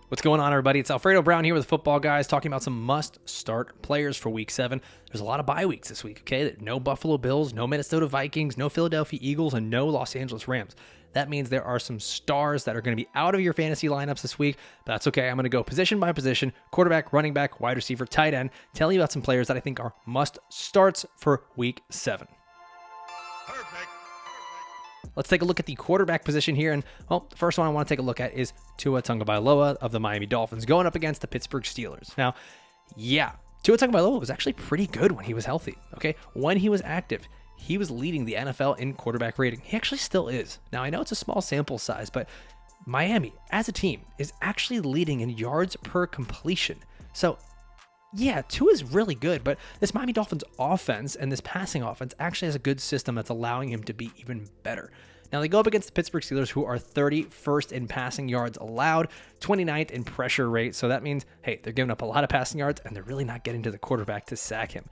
What's going on, everybody? It's Alfredo Brown here with Football Guys, talking about some must-start players for Week 7. There's a lot of bye weeks this week, okay? No Buffalo Bills, no Minnesota Vikings, no Philadelphia Eagles, and no Los Angeles Rams. That means there are some stars that are going to be out of your fantasy lineups this week, but that's okay. I'm going to go position by position, quarterback, running back, wide receiver, tight end, tell you about some players that I think are must-starts for Week 7. Let's take a look at the quarterback position here. And, well, the first one I want to take a look at is Tua Tagovailoa of the Miami Dolphins going up against the Pittsburgh Steelers. Now, yeah, Tua Tagovailoa was actually pretty good when he was healthy, okay? When he was active, he was leading the NFL in quarterback rating. He actually still is. Now, I know it's a small sample size, but Miami, as a team, is actually leading in yards per completion. So, yeah, Tua is really good, but this Miami Dolphins offense and this passing offense actually has a good system that's allowing him to be even better. Now, they go up against the Pittsburgh Steelers, who are 31st in passing yards allowed, 29th in pressure rate. So that means, hey, they're giving up a lot of passing yards, and they're really not getting to the quarterback to sack him.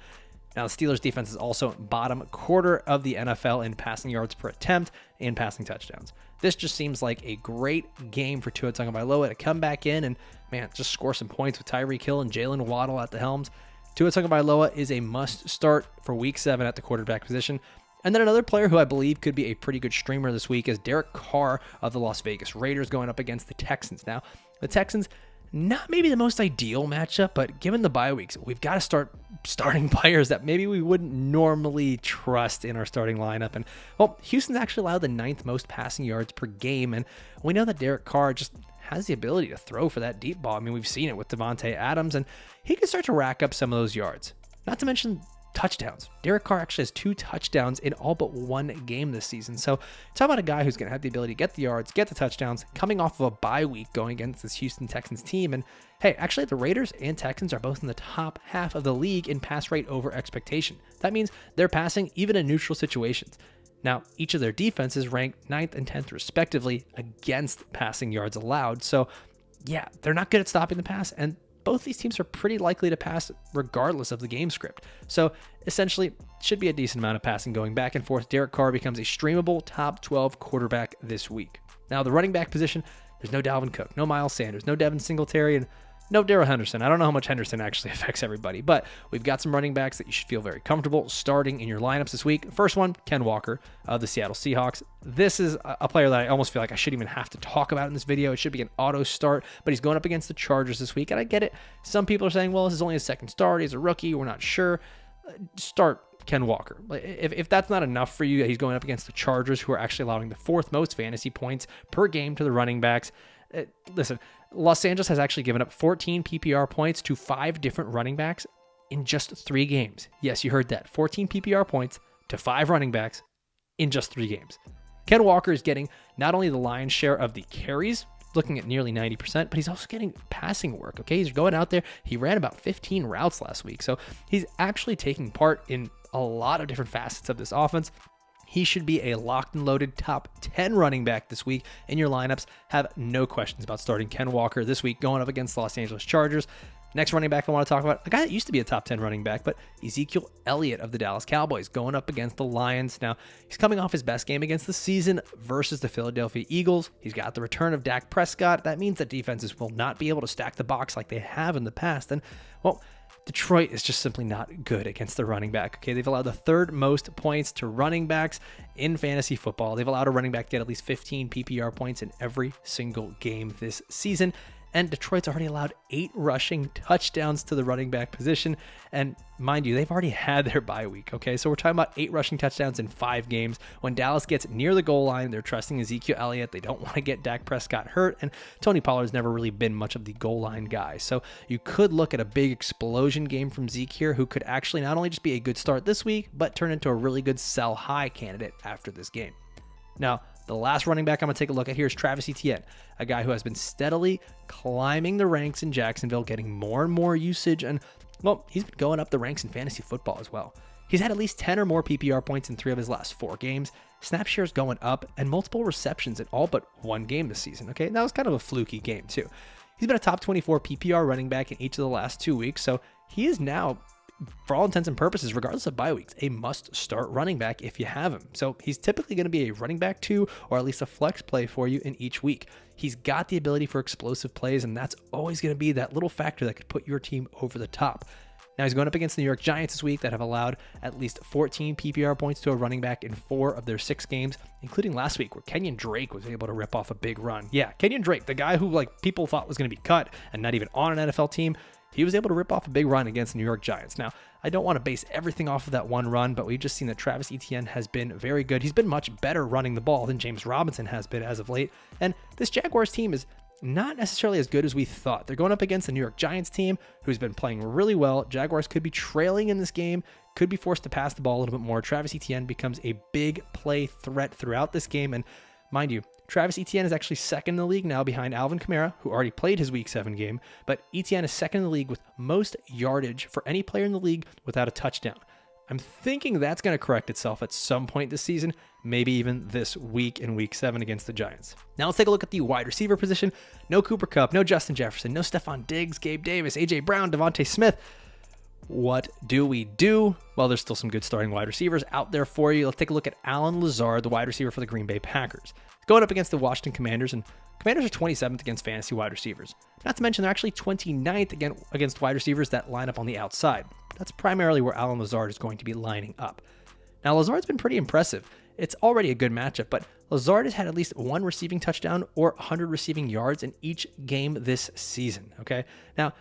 Now, the Steelers' defense is also bottom quarter of the NFL in passing yards per attempt and passing touchdowns. This just seems like a great game for Tua Tagovailoa to come back in and, man, just score some points with Tyreek Hill and Jalen Waddle at the helms. Tua Tagovailoa is a must-start for Week 7 at the quarterback position. And then another player who I believe could be a pretty good streamer this week is Derek Carr of the Las Vegas Raiders going up against the Texans. Now, the Texans, not maybe the most ideal matchup, but given the bye weeks, we've got to start starting players that maybe we wouldn't normally trust in our starting lineup. And, well, Houston's actually allowed the 9th most passing yards per game, and we know that Derek Carr just has the ability to throw for that deep ball. I mean, we've seen it with Devontae Adams, and he can start to rack up some of those yards. Not to mention touchdowns. Derek Carr actually has 2 touchdowns in all but one game this season. So talk about a guy who's going to have the ability to get the yards, get the touchdowns, coming off of a bye week going against this Houston Texans team. And hey, actually the Raiders and Texans are both in the top half of the league in pass rate over expectation. That means they're passing even in neutral situations. Now, each of their defenses ranked 9th and 10th respectively against passing yards allowed. So yeah, they're not good at stopping the pass, and both these teams are pretty likely to pass regardless of the game script. So essentially, should be a decent amount of passing going back and forth. Derek Carr becomes a streamable top 12 quarterback this week. Now, the running back position, there's no Dalvin Cook, no Miles Sanders, no Devin Singletary, and no Darrell Henderson. I don't know how much Henderson actually affects everybody, but we've got some running backs that you should feel very comfortable starting in your lineups this week. First one, Ken Walker of the Seattle Seahawks. This is a player that I almost feel like I shouldn't even have to talk about in this video. It should be an auto start, but he's going up against the Chargers this week, and I get it. Some people are saying, well, this is only his second start. He's a rookie. We're not sure. Start Ken Walker. If that's not enough for you, he's going up against the Chargers, who are actually allowing the 4th most fantasy points per game to the running backs. Listen, Los Angeles has actually given up 14 PPR points to 5 different running backs in just 3 games. Yes, you heard that. 14 PPR points to 5 running backs in just 3 games. Ken Walker is getting not only the lion's share of the carries, looking at nearly 90%, but he's also getting passing work, okay? He's going out there. He ran about 15 routes last week, so he's actually taking part in a lot of different facets of this offense. He should be a locked and loaded top 10 running back this week in your lineups. Have no questions about starting Ken Walker this week going up against the Los Angeles Chargers. Next running back I want to talk about, a guy that used to be a top 10 running back, but Ezekiel Elliot of the Dallas Cowboys going up against the Lions. Now, he's coming off his best game against the season versus the Philadelphia Eagles. He's got the return of Dak Prescott. That means that defenses will not be able to stack the box like they have in the past. And, well, Detroit is just simply not good against the running back. Okay, they've allowed the 3rd most points to running backs in fantasy football. They've allowed a running back to get at least 15 PPR points in every single game this season. And Detroit's already allowed 8 rushing touchdowns to the running back position. And mind you, they've already had their bye week, okay? So we're talking about 8 rushing touchdowns in 5 games. When Dallas gets near the goal line, they're trusting Ezekiel Elliott. They don't want to get Dak Prescott hurt. And Tony Pollard's never really been much of the goal line guy. So you could look at a big explosion game from Zeke here, who could actually not only just be a good start this week, but turn into a really good sell high candidate after this game. Now, the last running back I'm going to take a look at here is Travis Etienne, a guy who has been steadily climbing the ranks in Jacksonville, getting more and more usage, and, well, he's been going up the ranks in fantasy football as well. He's had at least 10 or more PPR points in 3 of his last 4 games, snap shares going up, and multiple receptions in all but 1 game this season, okay? And that was kind of a fluky game, too. He's been a top 24 PPR running back in each of the last 2 weeks, so he is now for all intents and purposes, regardless of bye weeks, a must-start running back if you have him. So he's typically going to be a running back 2 or at least a flex play for you in each week. He's got the ability for explosive plays, and that's always going to be that little factor that could put your team over the top. Now he's going up against the New York Giants this week that have allowed at least 14 PPR points to a running back in 4 of their 6 games, including last week where Kenyon Drake was able to rip off a big run. Yeah, Kenyon Drake, the guy who people thought was going to be cut and not even on an NFL team, he was able to rip off a big run against the New York Giants. Now, I don't want to base everything off of that one run, but we've just seen that Travis Etienne has been very good. He's been much better running the ball than James Robinson has been as of late, and this Jaguars team is not necessarily as good as we thought. They're going up against the New York Giants team, who's been playing really well. Jaguars could be trailing in this game, could be forced to pass the ball a little bit more. Travis Etienne becomes a big play threat throughout this game, and mind you, Travis Etienne is actually second in the league now behind Alvin Kamara, who already played his Week 7 game, but Etienne is second in the league with most yardage for any player in the league without a touchdown. I'm thinking that's going to correct itself at some point this season, maybe even this week in Week 7 against the Giants. Now let's take a look at the wide receiver position. No Cooper Kupp, no Justin Jefferson, no Stephon Diggs, Gabe Davis, A.J. Brown, Devontae Smith. What do we do? Well, there's still some good starting wide receivers out there for you. Let's take a look at Allen Lazard, the wide receiver for the Green Bay Packers. Going up against the Washington Commanders, and Commanders are 27th against fantasy wide receivers. Not to mention they're actually 29th against wide receivers that line up on the outside. That's primarily where Allen Lazard is going to be lining up. Now, Lazard's been pretty impressive. It's already a good matchup, but Lazard has had at least 1 receiving touchdown or 100 receiving yards in each game this season, okay? Now,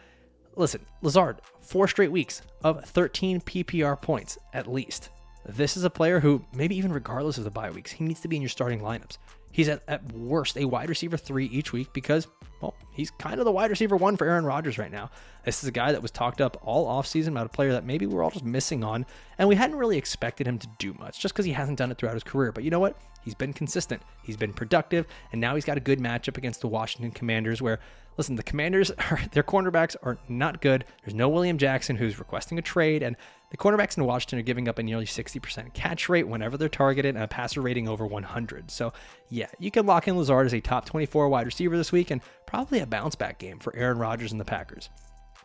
listen, Lazard, 4 straight weeks of 13 PPR points at least. This is a player who, maybe even regardless of the bye weeks, he needs to be in your starting lineups. He's at worst a wide receiver 3 each week because, well, he's kind of the wide receiver 1 for Aaron Rodgers right now. This is a guy that was talked up all offseason about a player that maybe we're all just missing on, and we hadn't really expected him to do much just because he hasn't done it throughout his career. But you know what? He's been consistent. He's been productive, and now he's got a good matchup against the Washington Commanders where, listen, the Commanders, their cornerbacks are not good. There's no William Jackson who's requesting a trade, and the cornerbacks in Washington are giving up a nearly 60% catch rate whenever they're targeted and a passer rating over 100. So yeah, you can lock in Lazard as a top 24 wide receiver this week and probably a bounce back game for Aaron Rodgers and the Packers.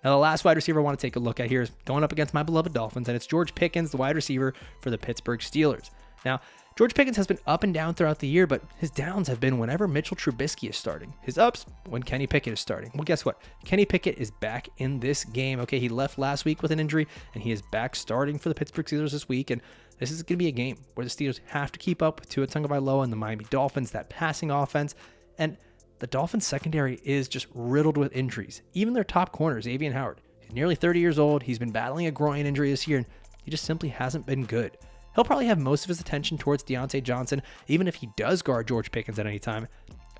Now, the last wide receiver I want to take a look at here is going up against my beloved Dolphins, and it's George Pickens, the wide receiver for the Pittsburgh Steelers. Now, George Pickens has been up and down throughout the year, but his downs have been whenever Mitchell Trubisky is starting. His ups, when Kenny Pickett is starting. Well, guess what? Kenny Pickett is back in this game. Okay, he left last week with an injury, and he is back starting for the Pittsburgh Steelers this week, and this is going to be a game where the Steelers have to keep up with Tua Tagovailoa and the Miami Dolphins, that passing offense, and the Dolphins secondary is just riddled with injuries. Even their top corner, Xavier Howard, he's nearly 30 years old. He's been battling a groin injury this year, and he just simply hasn't been good. He'll probably have most of his attention towards Deontay Johnson, even if he does guard George Pickens at any time.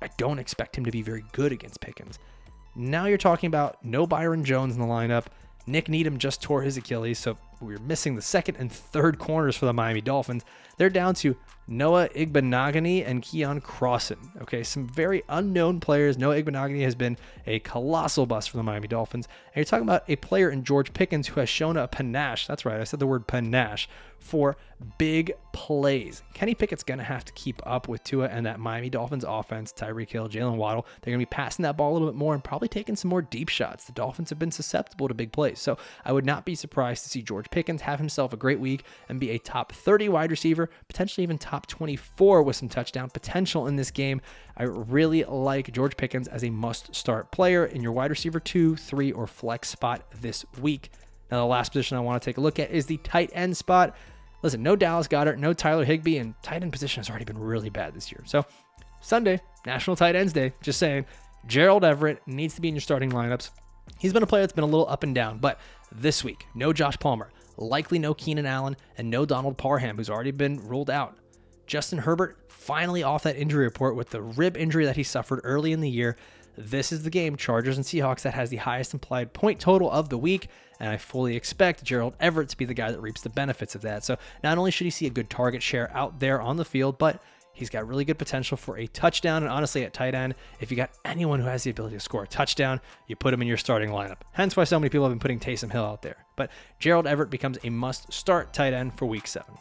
I don't expect him to be very good against Pickens. Now you're talking about no Byron Jones in the lineup. Nick Needham just tore his Achilles, so we're missing the second and third corners for the Miami Dolphins. They're down to Noah Igbenogany and Keon Crossan. Okay, some very unknown players. Noah Igbenogany has been a colossal bust for the Miami Dolphins. And you're talking about a player in George Pickens who has shown a panache. That's right, I said the word panache for big plays. Kenny Pickett's going to have to keep up with Tua and that Miami Dolphins offense. Tyreek Hill, Jalen Waddle. They're going to be passing that ball a little bit more and probably taking some more deep shots. The Dolphins have been susceptible to big plays. So I would not be surprised to see George Pickens have himself a great week and be a top 30 wide receiver, potentially even top 24 with some touchdown potential in this game. I really like George Pickens as a must-start player in your wide receiver 2, 3, or flex spot this week. Now, the last position I want to take a look at is the tight end spot. Listen, no Dallas Goedert, no Tyler Higbee, and tight end position has already been really bad this year. So, Sunday, National Tight Ends Day, just saying, Gerald Everett needs to be in your starting lineups. He's been a player that's been a little up and down, but this week, no Josh Palmer, likely no Keenan Allen, and no Donald Parham, who's already been ruled out. Justin Herbert finally off that injury report with the rib injury that he suffered early in the year. This is the game, Chargers and Seahawks, that has the highest implied point total of the week, and I fully expect Gerald Everett to be the guy that reaps the benefits of that. So not only should he see a good target share out there on the field, but he's got really good potential for a touchdown. And honestly, at tight end, if you got anyone who has the ability to score a touchdown, you put him in your starting lineup. Hence why so many people have been putting Taysom Hill out there. But Gerald Everett becomes a must-start tight end for Week 7.